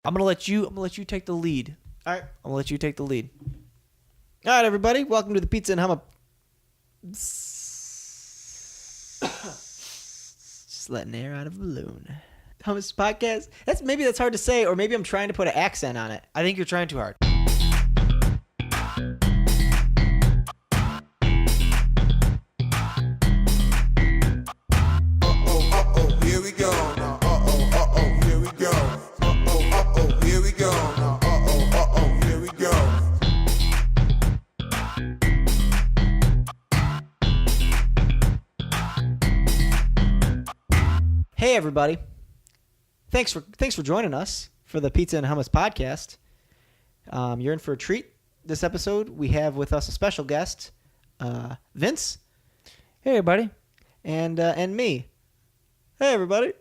I'm gonna let you take the lead. All right. I'm gonna let you take the lead. All right, everybody. Welcome to the Pizza and Hummus. Just letting air out of a balloon. Hummus podcast. That's hard to say, or maybe I'm trying to put an accent on it. I think you're trying too hard. Here we go. Now, here we go. Here we go. Now, here we go. Hey, everybody. Thanks for joining us for the Pizza and Hummus podcast. You're in for a treat. This episode, we have with us a special guest, Vince. Hey, everybody. And me. Hey, everybody.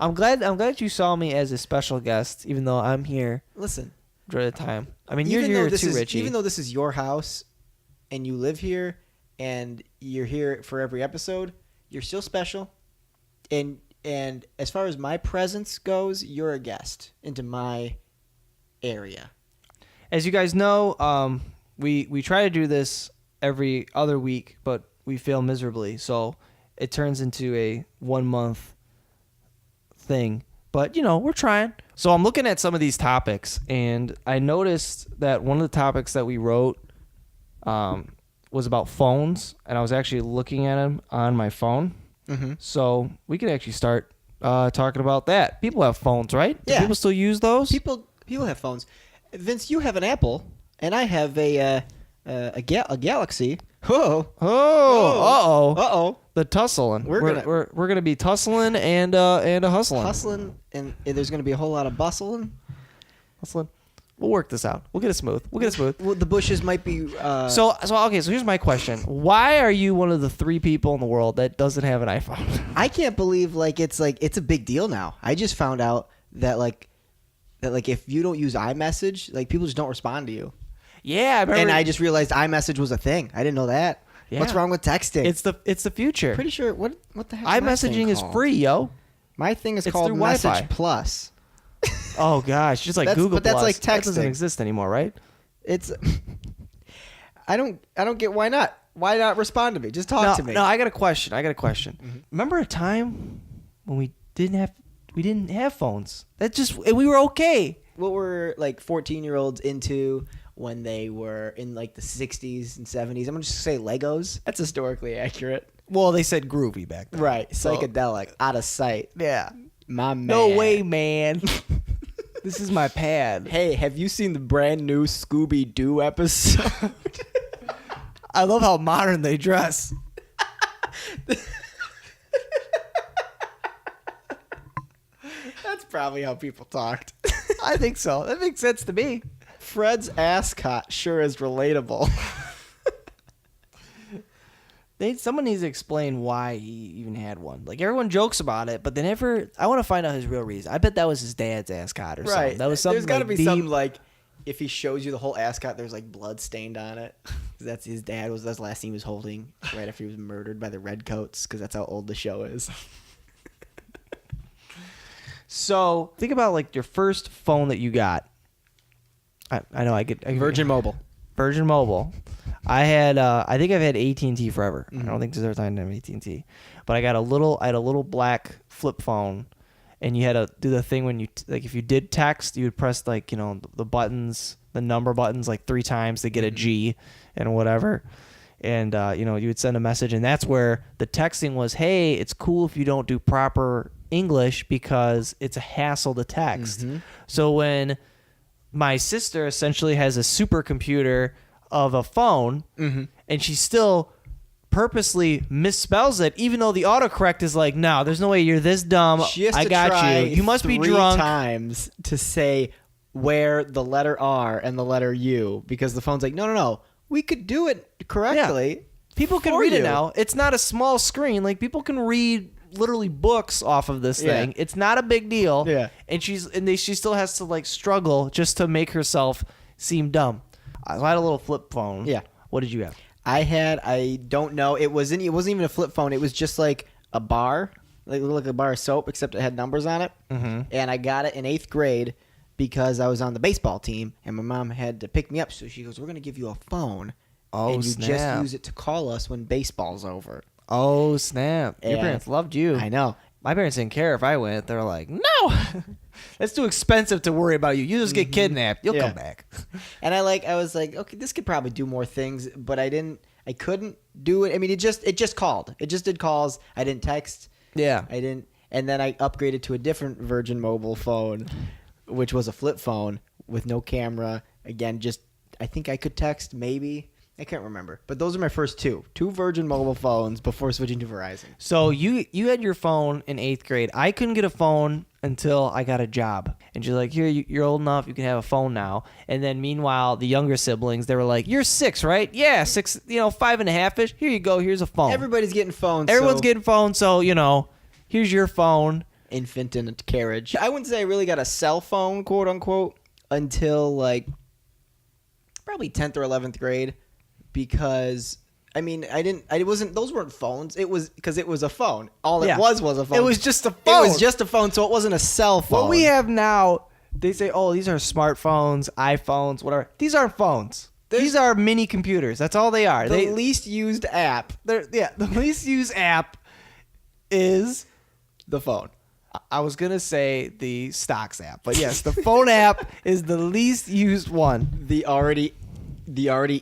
I'm glad you saw me as a special guest, even though I'm here Listen. during the time. I mean, you're here too, Richie. Even though this is your house and you live here and you're here for every episode, you're still special. And as far as my presence goes, you're a guest into my area. As you guys know, we try to do this every other week, but we fail miserably. So it turns into a 1 month thing. But, we're trying. So I'm looking at some of these topics, and I noticed that one of the topics that we wrote was about phones, and I was actually looking at them on my phone. Mm-hmm. So we could actually start talking about that. People have phones, right? Yeah. Do people still use those? People have phones. Vince, you have an Apple, and I have a Galaxy. Oh. Uh-oh. The tussling. We're gonna be tussling and a hustling. Hustling, and there's going to be a whole lot of bustling. Hustling. We'll work this out. We'll get it smooth. Well, the bushes might be. So here's my question. Why are you one of the 3 people in the world that doesn't have an iPhone? I can't believe it's a big deal now. I just found out that if you don't use iMessage, people just don't respond to you. Yeah, I remember. And I just realized iMessage was a thing. I didn't know that. Yeah. What's wrong with texting? It's the future. Pretty sure. What the heck? iMessaging is free, yo. My thing is It's called through Message Wi-Fi. Plus. Oh gosh, just like Google but that's Plus. like That doesn't texting. exist anymore, right? It's. I don't get why not. Why not respond to me? Just talk to me. No, I got a question. Mm-hmm. Remember a time when we didn't have phones? We were okay. What were 14-year-olds into when they were in the 60s and 70s? I'm gonna just say Legos. That's historically accurate. Well, they said groovy back then. Right, So- psychedelic, out of sight. Yeah. My man. No way, man. This is my pad. Hey, have you seen the brand new Scooby-Doo episode? I love how modern they dress. That's probably how people talked. I think so. That makes sense to me. Fred's ascot sure is relatable. Someone needs to explain why he even had one. Everyone jokes about it, but they never. I want to find out his real reason. I bet that was his dad's ascot or something. That was something. There's got to be deep. some if he shows you the whole ascot, there's blood stained on it. That's his dad that's the last thing he was holding right after he was murdered by the redcoats, because that's how old the show is. So think about your first phone that you got. I know I get Virgin Mobile. Virgin Mobile. I had I think I've had AT&T forever. Mm-hmm. I don't think there's ever time to have AT&T, but I had a little black flip phone, and you had to do the thing when you if you did text, you would press the buttons, the number buttons 3 times to get a G and whatever. And you would send a message, and that's where the texting was, hey, it's cool if you don't do proper English because it's a hassle to text. Mm-hmm. So when my sister essentially has a supercomputer of a phone, and she still purposely misspells it, even though the autocorrect is no, there's no way you're this dumb. She has I to got try you. You must be 3 drunk. times to say where the letter R and the letter U, because the phone's no. We could do it correctly. People can for read you. it now. It's not a small screen. People can read literally books off of this thing. Yeah. It's not a big deal. Yeah. And she still has to struggle just to make herself seem dumb. I had a little flip phone. Yeah. What did you have? I don't know. It wasn't even a flip phone. It was just a bar like it looked like a bar of soap, except it had numbers on it. Mm-hmm. And I got it in 8th grade because I was on the baseball team, and my mom had to pick me up. So she goes, "We're gonna give you a phone, Oh, and you snap. just use it to call us when baseball's over." Oh, snap. Your And parents loved you. I know. My parents didn't care if I went. They were like, no, that's too expensive to worry about you. You just get kidnapped. You'll Yeah. come back. And I was like, okay, this could probably do more things, but I couldn't do it. I mean, it just called. It just did calls. I didn't text. Yeah. I didn't. And then I upgraded to a different Virgin mobile phone, which was a flip phone with no camera. Again, I think I could text maybe. I can't remember. But those are my first two Virgin mobile phones before switching to Verizon. So you had your phone in 8th grade. I couldn't get a phone until I got a job. And she's like, here, you're old enough. You can have a phone now. And then meanwhile, the younger siblings, they were like, you're 6, right? Yeah, 6, 5.5-ish. Here you go. Here's a phone. Everybody's getting phones. Everyone's so getting phones. So, here's your phone. infant in a carriage. I wouldn't say I really got a cell phone, quote unquote, until like probably 10th or 11th grade. Because those weren't phones. It was because it was a phone. All it was a phone. It was just a phone. It was just a phone, so it wasn't a cell phone. What we have now, they say, oh, these are smartphones, iPhones, whatever. These aren't phones. These are mini computers. That's all they are. The least used app. The least used app is The phone. I was going to say the stocks app. But yes, the phone app is the least used one. The already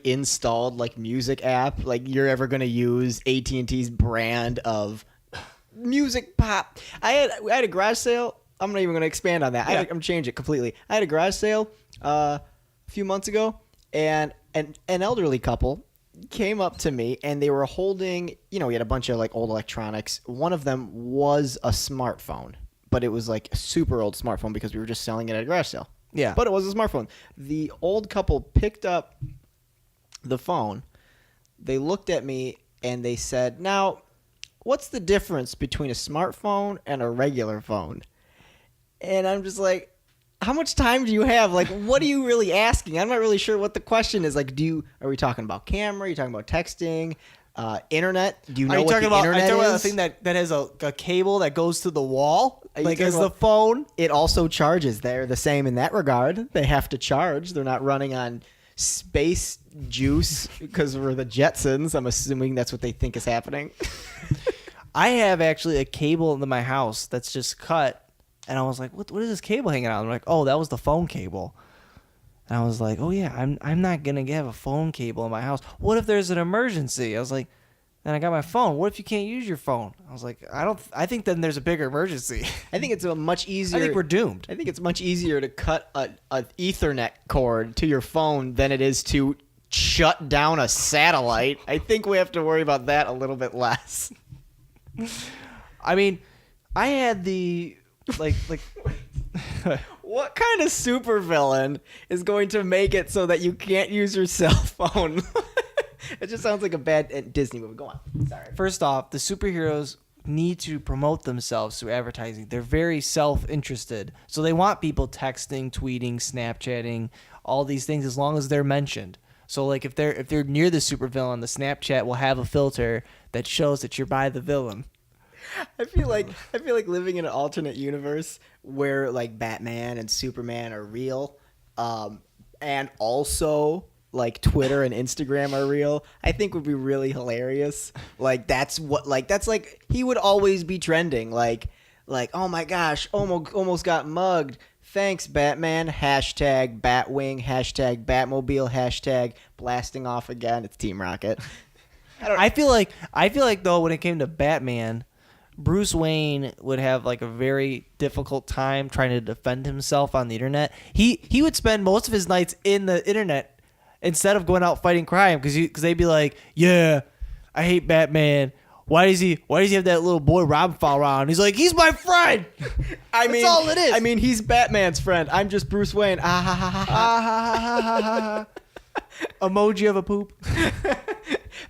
installed like music app, like you're ever gonna use AT&T's brand of music pop. I had a garage sale. I'm not even gonna expand on that. Yeah. I'm gonna change it completely. I had a garage sale a few months ago, and an elderly couple came up to me and they were holding, we had a bunch of like old electronics. One of them was a smartphone, but it was like a super old smartphone because we were just selling it at a garage sale. Yeah. But it was a smartphone. The old couple picked up the phone. They looked at me and they said, "Now, what's the difference between a smartphone and a regular phone?" And I'm just like, how much time do you have? Like, what are you really asking? I'm not really sure what the question is. Like, are we talking about camera? Are you talking about texting? Internet? Do you know what the internet Are you talking about a is? thing that has a cable that goes to the wall? Are you Like talking as the about- phone? It also charges. They're the same in that regard. They have to charge. They're not running on space juice because we're the Jetsons. I'm assuming that's what they think is happening. I have actually a cable in my house that's just cut. And I was like, what is this cable hanging out? And they're like, oh, that was the phone cable. And I was like, oh, yeah, I'm not going to have a phone cable in my house. What if there's an emergency? I was like, then I got my phone. What if you can't use your phone? I was like, I think then there's a bigger emergency. I think it's a much easier. I think we're doomed. I think it's much easier to cut a Ethernet cord to your phone than it is to shut down a satellite. I think we have to worry about that a little bit less. I mean, I had the like What kind of supervillain is going to make it so that you can't use your cell phone? It just sounds like a bad Disney movie. Go on. Sorry. First off, the superheroes need to promote themselves through advertising. They're very self-interested. So they want people texting, tweeting, Snapchatting, all these things as long as they're mentioned. So like if they're near the supervillain, the Snapchat will have a filter that shows that you're by the villain. I feel like living in an alternate universe where like Batman and Superman are real, and also like Twitter and Instagram are real. I think would be really hilarious. Like that's like he would always be trending. Like oh my gosh, almost got mugged. Thanks, Batman. Hashtag Batwing. Hashtag Batmobile. Hashtag blasting off again. It's Team Rocket. I feel like though when it came to Batman, Bruce Wayne would have like a very difficult time trying to defend himself on the internet. He would spend most of his nights in the internet instead of going out fighting crime because they'd be like, yeah, I hate Batman. Why does he have that little boy Robin follow around? He's like, he's my friend. That's all it is. I mean, he's Batman's friend. I'm just Bruce Wayne. Ah ha ha ha ha. Emoji of a poop.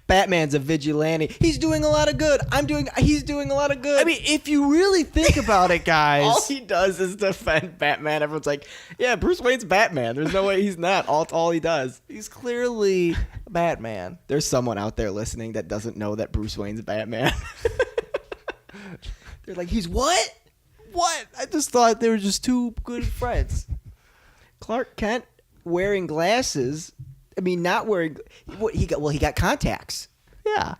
Batman's a vigilante. He's doing a lot of good. He's doing a lot of good. I mean, if you really think about it, guys. all he does is defend Batman. Everyone's like, yeah, Bruce Wayne's Batman. There's no way he's not. All he does. He's clearly Batman. There's someone out there listening that doesn't know that Bruce Wayne's Batman. They're like, he's what? What? I just thought they were just two good friends. Clark Kent wearing glasses. I mean, not wearing. What he got? Well, he got contacts. Yeah.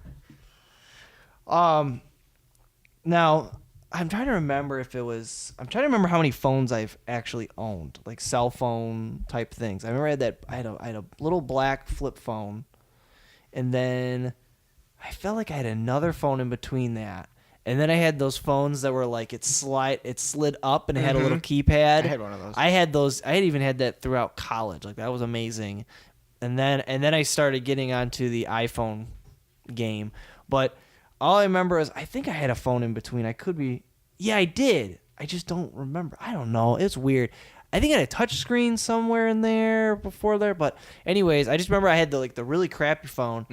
Now I'm trying to remember if it was. I'm trying to remember how many phones I've actually owned, like cell phone type things. I remember I had that. I had a little black flip phone, and then I felt like I had another phone in between that. And then I had those phones that were like it slid up and it had a little keypad. I had one of those. I had those. I had even had that throughout college. Like that was amazing. And then I started getting onto the iPhone game. But all I remember is I think I had a phone in between. I could be. Yeah, I did. I just don't remember. I don't know. It's weird. I think I had a touch screen somewhere in there before there. But anyways, I just remember I had the really crappy phone,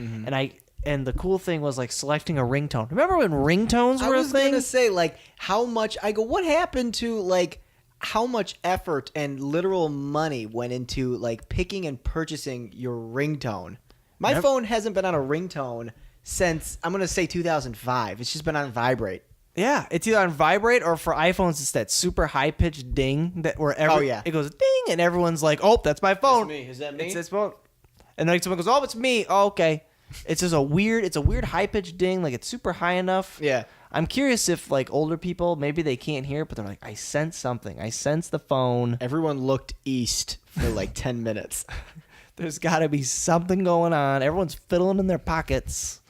and the cool thing was like selecting a ringtone. Remember when ringtones were a thing? I was gonna say like how much. I go. What happened to like how much effort and literal money went into like picking and purchasing your ringtone? My phone hasn't been on a ringtone since I'm gonna say 2005. It's just been on vibrate. Yeah, it's either on vibrate or for iPhones, it's that super high pitched ding that wherever it goes ding, and everyone's like, "Oh, that's my phone." That's me. Is that me? It's this phone. And then someone goes, "Oh, it's me." Oh, okay. It's just a weird high pitched ding, like it's super high enough. Yeah. I'm curious if like older people, maybe they can't hear it, but they're like, I sense something. I sense the phone. Everyone looked east for like 10 minutes. There's got to be something going on. Everyone's fiddling in their pockets.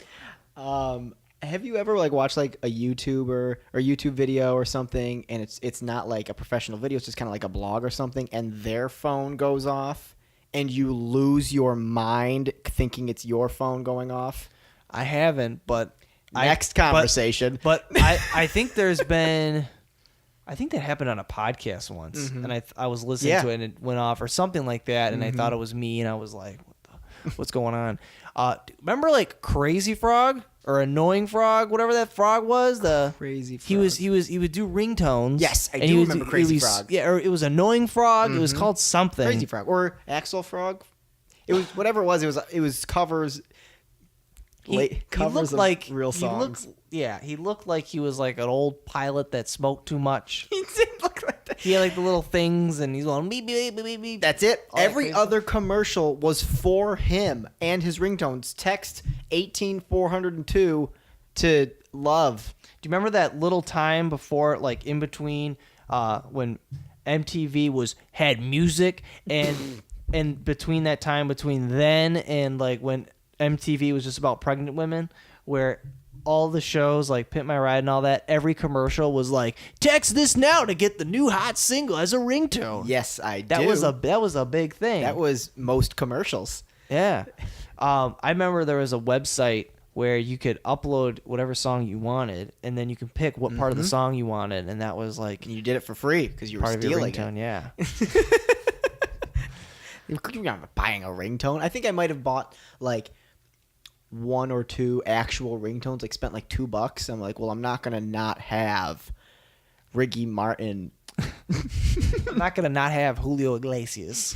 Have you ever like watched like a YouTuber or YouTube video or something, and it's not like a professional video, it's just kind of like a blog or something, and their phone goes off, and you lose your mind thinking it's your phone going off? I haven't, but Next conversation. But I think there's been, I think that happened on a podcast once, and I was listening to it and it went off or something like that, and I thought it was me, and I was like, what's going on? Remember like Crazy Frog or Annoying Frog, whatever that frog was? The Crazy Frog. He would do ringtones. Yes, I do remember Crazy Frog. Yeah, or it was Annoying Frog. It was called something. Crazy Frog or Axel Frog. It was whatever it was. It was covers. Covers looked of like real songs. He looked like he was like an old pilot that smoked too much. He did look like that. He had like the little things, and he's going beep beep beep beep beep. That's it. All Every that other commercial was for him and his ringtones. Text 18402 to love. Do you remember that little time before, like in between, when MTV had music, and between that time between then and like when MTV was just about pregnant women, where all the shows like Pimp My Ride and all that, every commercial was like, text this now to get the new hot single as a ringtone. Yes, I That do. was a big thing. That was most commercials. Yeah. I remember there was a website where you could upload whatever song you wanted, and then you can pick what part of the song you wanted, and that was like And you did it for free because you were part of your stealing ringtone. it. Yeah. You're not buying a ringtone. I think I might have bought like one or two actual ringtones, like spent like $2. I'm like, well, I'm not gonna not have Ricky Martin. I'm not gonna not have Julio Iglesias.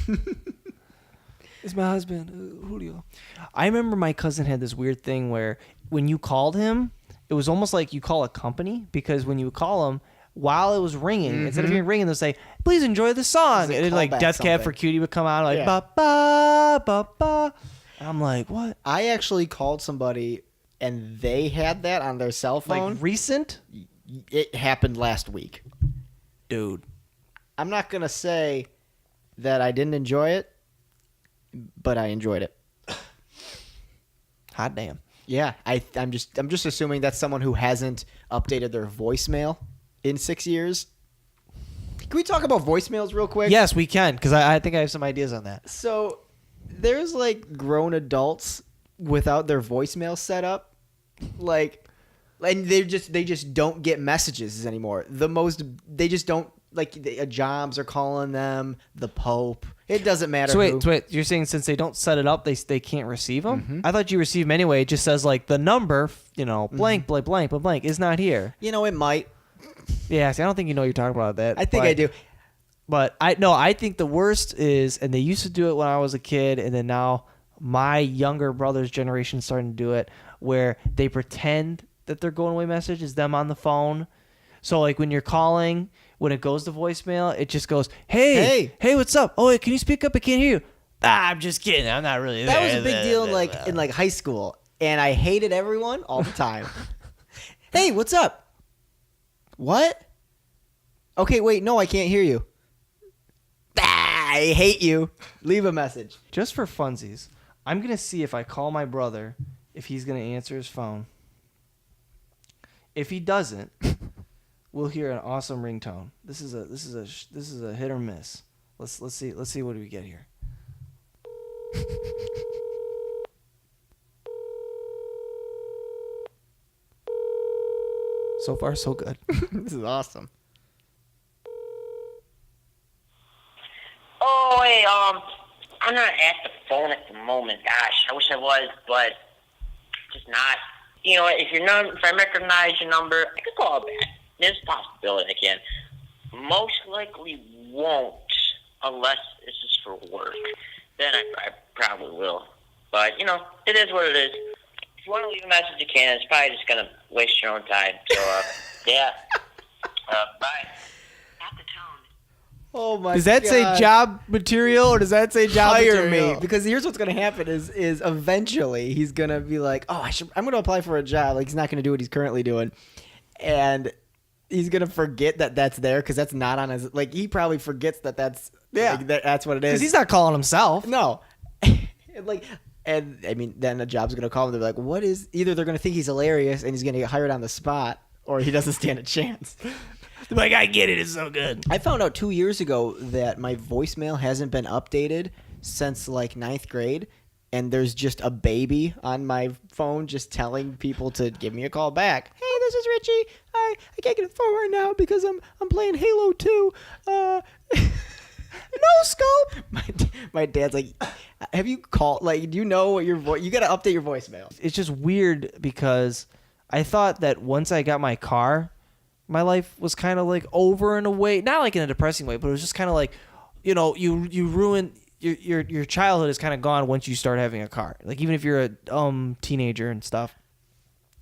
It's my husband, Julio. I remember my cousin had this weird thing where when you called him, it was almost like you call a company, because when you would call them, while it was ringing, instead of hearing ringing, they'll say, "Please enjoy the song." It's a And it, like callback Death Cab for something. Cutie would come out like Yeah. ba ba ba ba. And I'm like, what? I actually called somebody and they had that on their cell phone. Like recent, It happened last week. dude. I'm not gonna say that I didn't enjoy it, but I enjoyed it. Hot damn. Yeah, I'm just assuming that's someone who hasn't updated their voicemail in 6 years. Can we talk about voicemails real quick? Yes, we can, because I think I have some ideas on that. So there's like grown adults without their voicemail set up, like, and they just don't get messages anymore. They just don't, like, the jobs are calling them, the Pope. It doesn't matter. So who. wait, you're saying since they don't set it up, they can't receive them? I thought you receive them anyway. It just says like the number, blank, blank, blank, blank, blank is not here. You know, it might. Yeah, see, I don't think you know what you're talking about that. I think I do. But I think the worst is, and they used to do it when I was a kid, and then now my younger brother's generation is starting to do it, where they pretend that their going away message is them on the phone. So like when you're calling, when it goes to voicemail, it just goes, hey, what's up? Oh, wait, can you speak up? I can't hear you. I'm just kidding. I'm not really there. That was a big deal in like high school, and I hated everyone all the time. Hey, what's up? What? Okay, wait, no, I can't hear you. I hate you. Leave a message. Just for funsies, I'm going to see if I call my brother if he's going to answer his phone. If he doesn't, we'll hear an awesome ringtone. This is a hit or miss. Let's see what do we get here. So far so good. This is awesome. Oh, hey, I'm not at the phone at the moment. Gosh, I wish I was, but just not. You know, if I recognize your number, I could call back. There's a possibility I can. Most likely won't, unless this is for work. Then I probably will. But, you know, it is what it is. If you want to leave a message, you can. It's probably just going to waste your own time. So, yeah. Bye. At the tone. Oh my! Does that say job material or does that say job Hire material? me, because here's what's gonna happen is eventually he's gonna be like, oh, I'm gonna apply for a job. Like he's not gonna do what he's currently doing, and he's gonna forget that that's there because that's not on his. Like he probably forgets that's that's what it is. Because he's not calling himself. No, and I mean then the job's gonna call him. They're like, what is? Either they're gonna think he's hilarious and he's gonna get hired on the spot, or he doesn't stand a chance. Like, I get it. It's so good. I found out 2 years ago that my voicemail hasn't been updated since like 9th grade, and there's just a baby on my phone just telling people to give me a call back. Hey, this is Richie. I can't get a phone right now because I'm playing Halo 2. No scope. My dad's like, have you called? Like, do you know what your voice? You got to update your voicemail. It's just weird because I thought that once I got my car, my life was kind of like over in a way, not like in a depressing way, but it was just kind of like, you know, you ruin your childhood is kind of gone once you start having a car. Like even if you're a teenager and stuff,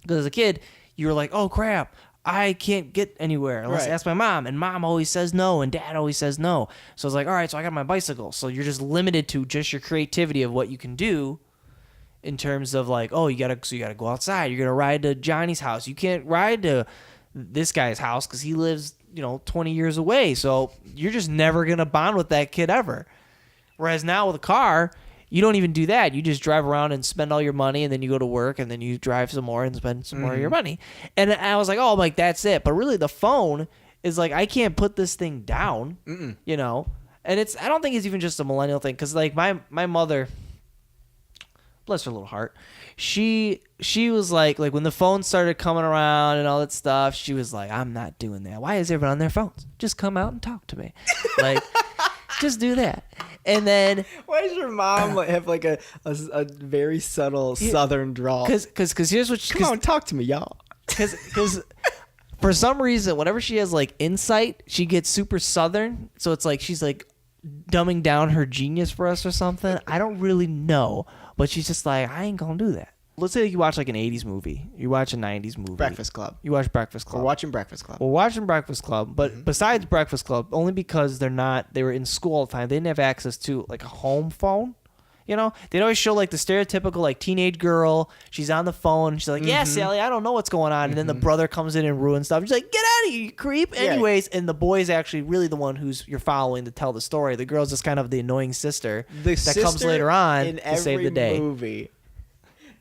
because as a kid you were like, oh crap, I can't get anywhere unless I ask my mom, and mom always says no and dad always says no. So it's like, all right, so I got my bicycle. So you're just limited to just your creativity of what you can do. In terms of like, oh, you gotta go outside. You're gonna ride to Johnny's house. You can't ride to this guy's house because he lives, 20 years away. So you're just never going to bond with that kid ever. Whereas now with a car, you don't even do that. You just drive around and spend all your money, and then you go to work, and then you drive some more and spend some more of your money. And I was like, oh, like that's it. But really the phone is like, I can't put this thing down, And I don't think it's even just a millennial thing, because like my mother, bless her little heart, she was like when the phone started coming around and all that stuff, she was like, I'm not doing that. Why is everyone on their phones? Just come out and talk to me. Like, just do that. And then why does your mom have like a very subtle southern drawl? Because here's what come on, talk to me, y'all. Because for some reason, whenever she has like insight, she gets super southern. So it's like she's like dumbing down her genius for us or something. I don't really know. But she's just like, I ain't gonna do that. Let's say you watch like an 80s movie. You watch a 90s movie. Breakfast Club. You watch Breakfast Club. We're watching Breakfast Club. We're watching Breakfast Club. But besides Breakfast Club, only because they were in school all the time, they didn't have access to like a home phone. They'd always show like the stereotypical like teenage girl. She's on the phone. She's like, yeah, Sally, I don't know what's going on. And then the brother comes in and ruins stuff. She's like, get out of here, you creep. Anyways, and the boy's actually really the one who's you're following to tell the story. The girl's just kind of the annoying sister that comes later on to save the day. Movie.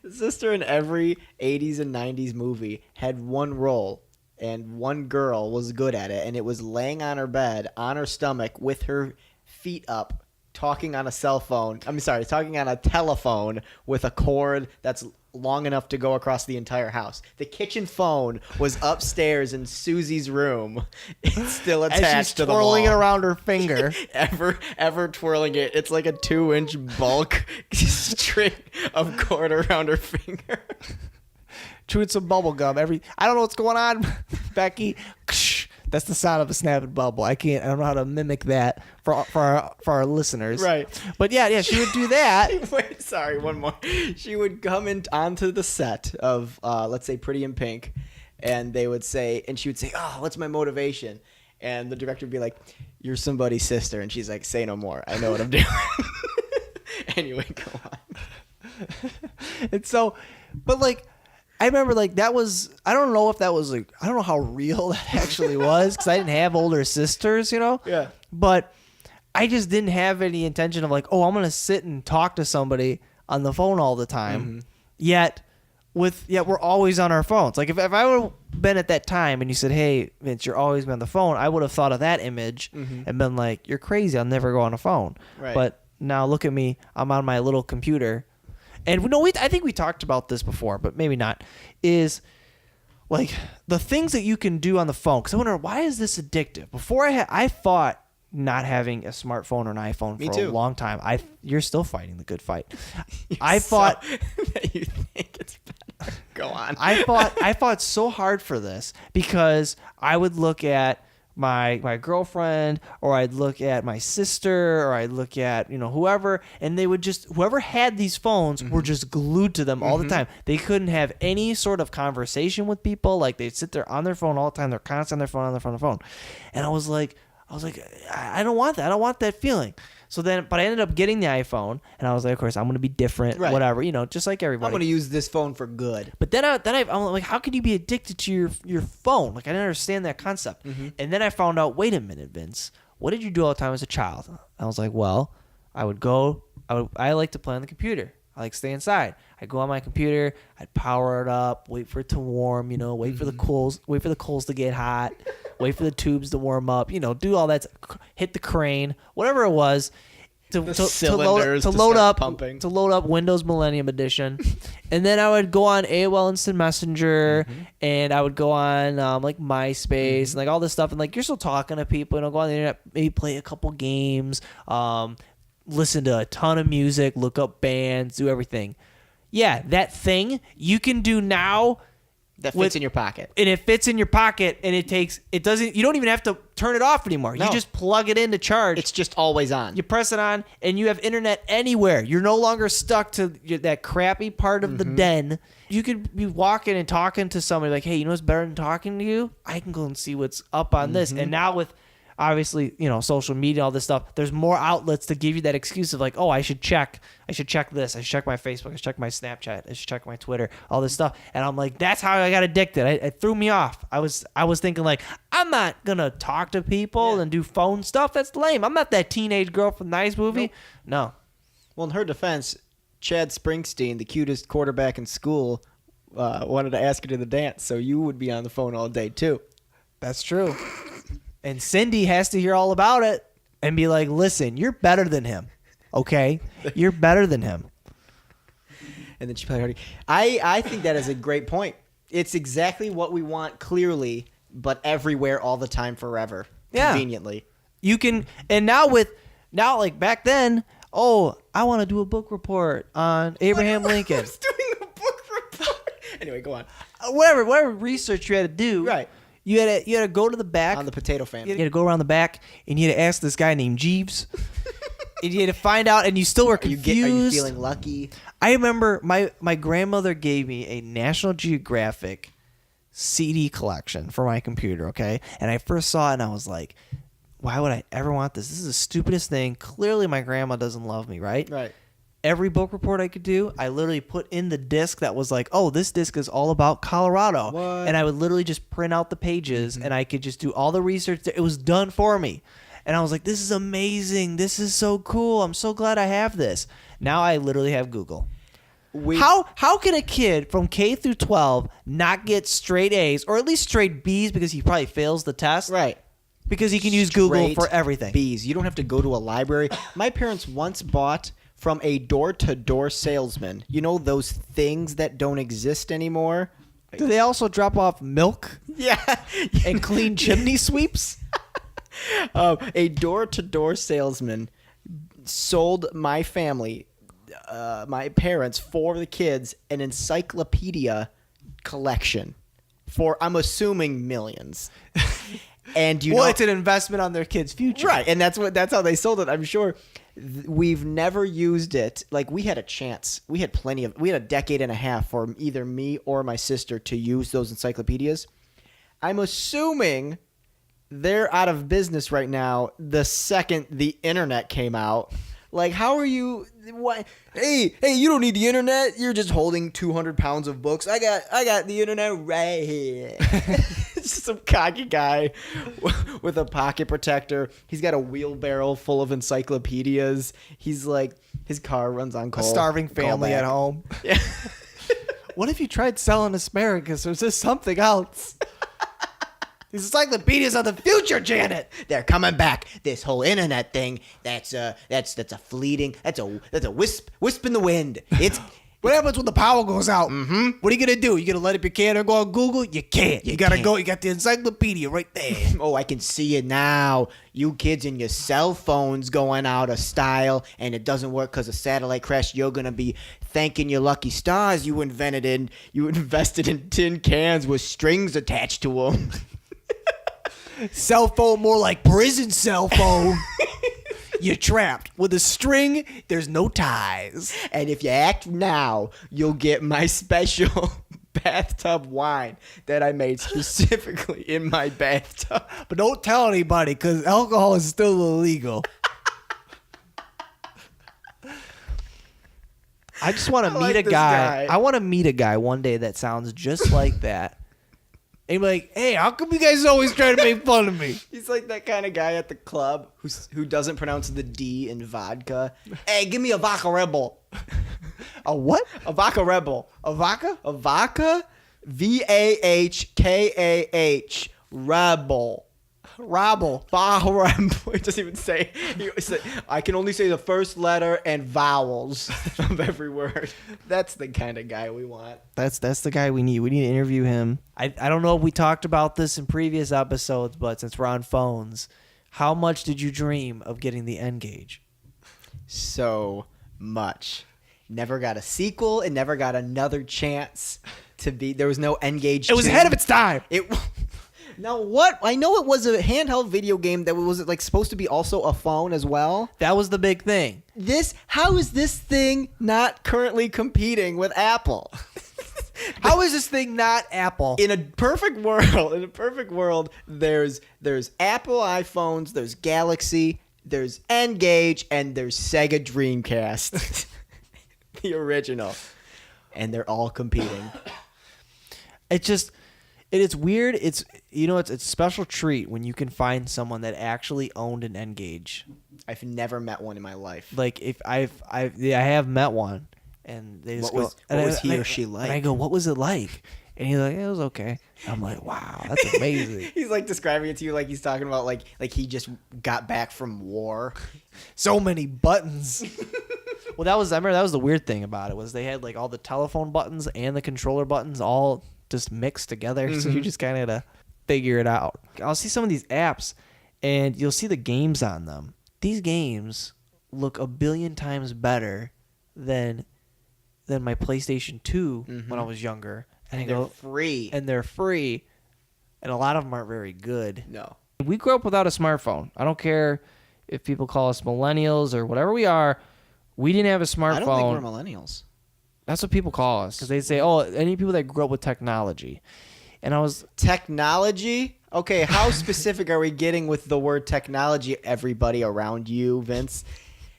The sister in every 80s and 90s movie had one role, and one girl was good at it, and it was laying on her bed, on her stomach, with her feet up, talking on a talking on a telephone with a cord that's long enough to go across the entire house. The kitchen phone was upstairs in Susie's room. It's still attached to the wall. Twirling it around her finger. ever twirling it. It's like a 2-inch bulk string of cord around her finger. Chewing some bubble gum. I don't know what's going on, Becky. That's the sound of a snapping bubble. I don't know how to mimic that for our listeners. Right. But yeah, she would do that. Wait, sorry, one more. She would come onto the set of, let's say, Pretty in Pink, and they would say, and she would say, "Oh, what's my motivation?" And the director would be like, "You're somebody's sister," and she's like, "Say no more. I know what I'm doing." Anyway, go on. And so, but like, I remember like that was, I don't know if that was like, I don't know how real that actually was because I didn't have older sisters, you know? Yeah. But I just didn't have any intention of like, oh, I'm going to sit and talk to somebody on the phone all the time. Yet we're always on our phones. Like if I would have been at that time and you said, hey, Vince, you're always been on the phone, I would have thought of that image and been like, you're crazy. I'll never go on a phone. Right. But now look at me. I'm on my little computer. And I think we talked about this before, but maybe not, is like the things that you can do on the phone. Because I wonder, why is this addictive? Before I fought not having a smartphone or an iPhone for a long time. You're still fighting the good fight. I fought that you think it's better. Go on. I fought so hard for this because I would look at my girlfriend, or I'd look at my sister, or I'd look at whoever, and they would just, whoever had these phones were just glued to them all the time. They couldn't have any sort of conversation with people. Like they'd sit there on their phone all the time. They're constantly on their phone, and I was like, I don't want that. I don't want that feeling. So then, but I ended up getting the iPhone, and I was like, of course, I'm going to be different, whatever, just like everybody. I'm going to use this phone for good. But then I'm like, how could you be addicted to your phone? Like, I didn't understand that concept. And then I found out, wait a minute, Vince, what did you do all the time as a child? I was like, well, I like to play on the computer. I like to stay inside. I'd go on my computer, I'd power it up, wait for it to warm, wait for the coals to get hot, wait for the tubes to warm up, do all that, hit the crane, whatever it was, to load up Windows Millennium Edition. And then I would go on AOL Instant Messenger, and I would go on like MySpace and like all this stuff, and like you're still talking to people, go on the internet, maybe play a couple games, listen to a ton of music, look up bands, do everything. Yeah, that thing you can do now that fits in your pocket. And it fits in your pocket, and you don't even have to turn it off anymore. No. You just plug it in to charge. It's just always on. You press it on, and you have internet anywhere. You're no longer stuck to that crappy part of the den. You could be walking and talking to somebody like, hey, you know what's better than talking to you? I can go and see what's up on this. And now with obviously, social media, all this stuff, there's more outlets to give you that excuse of like, oh, I should check this. I should check my Facebook. I should check my Snapchat. I should check my Twitter, all this stuff. And I'm like, that's how I got addicted. It threw me off. I was thinking like, I'm not going to talk to people and do phone stuff. That's lame. I'm not that teenage girl from the Nice movie. Nope. No. Well, in her defense, Chad Springsteen, the cutest quarterback in school, wanted to ask her to the dance. So you would be on the phone all day too. That's true. And Cindy has to hear all about it and be like, listen, you're better than him. Okay? You're better than him. And then she probably already... I think that is a great point. It's exactly what we want clearly, but everywhere all the time forever. Yeah. Conveniently. You can... And now like back then, I want to do a book report on Abraham Lincoln. I was doing a book report. Anyway, go on. Whatever research you had to do. Right. You had to go to the back. On the potato family. You had to go around the back, and you had to ask this guy named Jeeves. And you had to find out, and you still were confused. Are you feeling lucky? I remember my grandmother gave me a National Geographic CD collection for my computer, okay? And I first saw it, and I was like, why would I ever want this? This is the stupidest thing. Clearly, my grandma doesn't love me, right? Right. Every book report I could do, I literally put in the disc that was like, oh, this disc is all about Colorado. What? And I would literally just print out the pages, and I could just do all the research. It was done for me. And I was like, this is amazing. This is so cool. I'm so glad I have this. Now I literally have Google. How can a kid from K through 12 not get straight A's, or at least straight B's because he probably fails the test? Right. Because he can use Google for everything. B's. You don't have to go to a library. My parents once bought... from a door-to-door salesman. You know those things that don't exist anymore? Do they also drop off milk? Yeah. And clean chimney sweeps? A door-to-door salesman sold my family, my parents, for the kids, an encyclopedia collection for, I'm assuming, millions. And you well, know, it's an investment on their kids' future. right, and that's how they sold it. I'm sure. We've never used it. Like, we had a chance. We had a decade and a half for either me or my sister to use those encyclopedias. I'm assuming they're out of business right now the second the internet came out. Like, how are you? Why? Hey, you don't need the internet. You're just holding 200 pounds of books. I got the internet right here. It's just some cocky guy with a pocket protector. He's got a wheelbarrow full of encyclopedias. He's like, his car runs on coal. A starving family at home. Yeah. What if you tried selling asparagus or just something else? These encyclopedias are the future, Janet. They're coming back. This whole internet thing, that's a fleeting, that's a wisp in the wind. It's What happens when the power goes out? Mm-hmm. What are you gonna do? You gonna let up your kid or go on Google? You can't. You gotta go. You got the encyclopedia right there. Oh, I can see it now. You kids and your cell phones going out of style, and it doesn't work because of satellite crash. You're gonna be thanking your lucky stars you invested in tin cans with strings attached to them. Cell phone, more like prison cell phone. You're trapped. With a string, there's no ties. And if you act now, you'll get my special bathtub wine that I made specifically in my bathtub. But don't tell anybody, because alcohol is still illegal. I just want to meet a guy. I want to meet a guy one day that sounds just like that. And be like, hey, how come you guys always try to make fun of me? He's like that kind of guy at the club who doesn't pronounce the D in vodka. Hey, give me a vodka rebel. A what? A vodka rebel. A vodka? A vodka? VAHKAH. Rebel. Rabble. It doesn't even say. I can only say the first letter and vowels of every word. That's the kind of guy we want. That's the guy we need. We need to interview him. I don't know if we talked about this in previous episodes, but since we're on phones, how much did you dream of getting the N-Gage? So much. Never got a sequel. It never got another chance to be. There was no N-Gage. It was ahead of its time. Now what? I know it was a handheld video game that was like supposed to be also a phone as well. That was the big thing. How is this thing not currently competing with Apple? How is this thing not Apple? In a perfect world, there's Apple iPhones, there's Galaxy, there's N-Gage, and there's Sega Dreamcast, the original, and they're all competing. It's weird. It's a special treat when you can find someone that actually owned an N-Gage. I've never met one in my life. Like if I have met one, and they just what was he or she like? And I go, what was it like? And he's like, it was okay. I'm like, wow, that's amazing. He's like describing it to you like he's talking about like he just got back from war. So many buttons. Well, I remember that was the weird thing about it was they had like all the telephone buttons and the controller buttons all just mixed together. Mm-hmm. So you just kind of had to figure it out. I'll see some of these apps and you'll see the games on them. These games look a billion times better than my PlayStation 2 when I was younger. And they're free. And they're free. And a lot of them aren't very good. No. We grew up without a smartphone. I don't care if people call us millennials or whatever we are. We didn't have a smartphone. I don't think we're millennials. That's what people call us because they say, "Oh, any people that grew up with technology," and I was technology. Okay, how specific are we getting with the word technology? Everybody around you, Vince.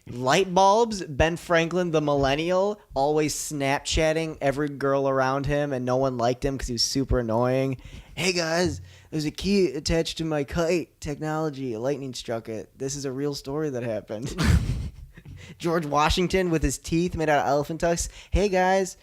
Light bulbs. Ben Franklin, the millennial, always Snapchatting every girl around him, and no one liked him because he was super annoying. Hey guys, there's a key attached to my kite. Technology. A lightning struck it. This is a real story that happened. George Washington with his teeth made out of elephant tusks. Hey guys,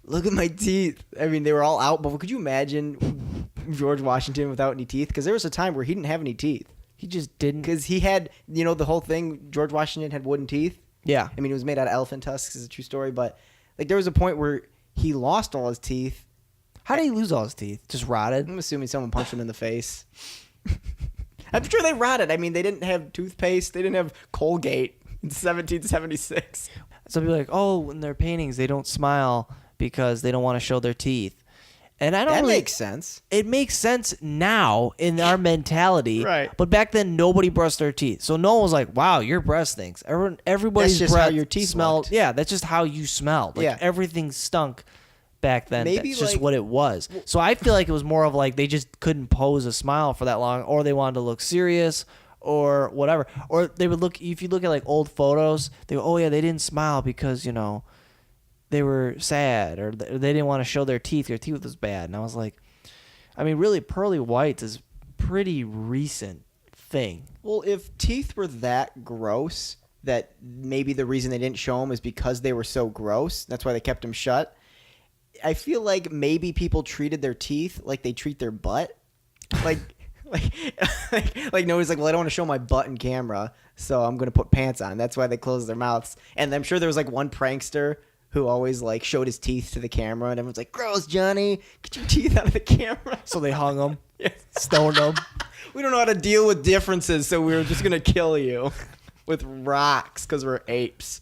look at my teeth. I mean, they were all out, but could you imagine George Washington without any teeth? Because there was a time where he didn't have any teeth. He just didn't. Because he had, the whole thing, George Washington had wooden teeth. Yeah. I mean, it was made out of elephant tusks. It's a true story, but like there was a point where he lost all his teeth. How did he lose all his teeth? Just rotted? I'm assuming someone punched him in the face. I'm sure they rotted. I mean, they didn't have toothpaste. They didn't have Colgate. In 1776. Some people are like, oh, in their paintings, they don't smile because they don't want to show their teeth. And I don't That really, makes sense. It makes sense now in our mentality. Right. But back then, nobody brushed their teeth. So no one was like, wow, your breath stinks. Everybody's That's just breath how your teeth smelled. looked. Yeah, that's just how you smelled. Like, Yeah. everything stunk back then. Maybe, That's just like- what it was. So I feel like it was more of like they just couldn't pose a smile for that long, or they wanted to look serious or whatever. Or they would look, if you look at like old photos, they go, oh yeah, they didn't smile because, you know, they were sad, or they didn't want to show their teeth. Their teeth was bad. And I was like, I mean, really, pearly whites is pretty recent thing. Well, if teeth were that gross that maybe the reason they didn't show them is because they were so gross, that's why they kept them shut. I feel like maybe people treated their teeth like they treat their butt. Like nobody's like, well, I don't want to show my butt in camera, so I'm going to put pants on. That's why they closed their mouths. And I'm sure there was like one prankster who always like showed his teeth to the camera, and everyone's like, gross, Johnny, get your teeth out of the camera. So they hung them, Yeah. stoned them. We don't know how to deal with differences, so we were just going to kill you with rocks because we're apes.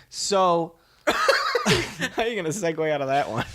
So How are you going to segue out of that one?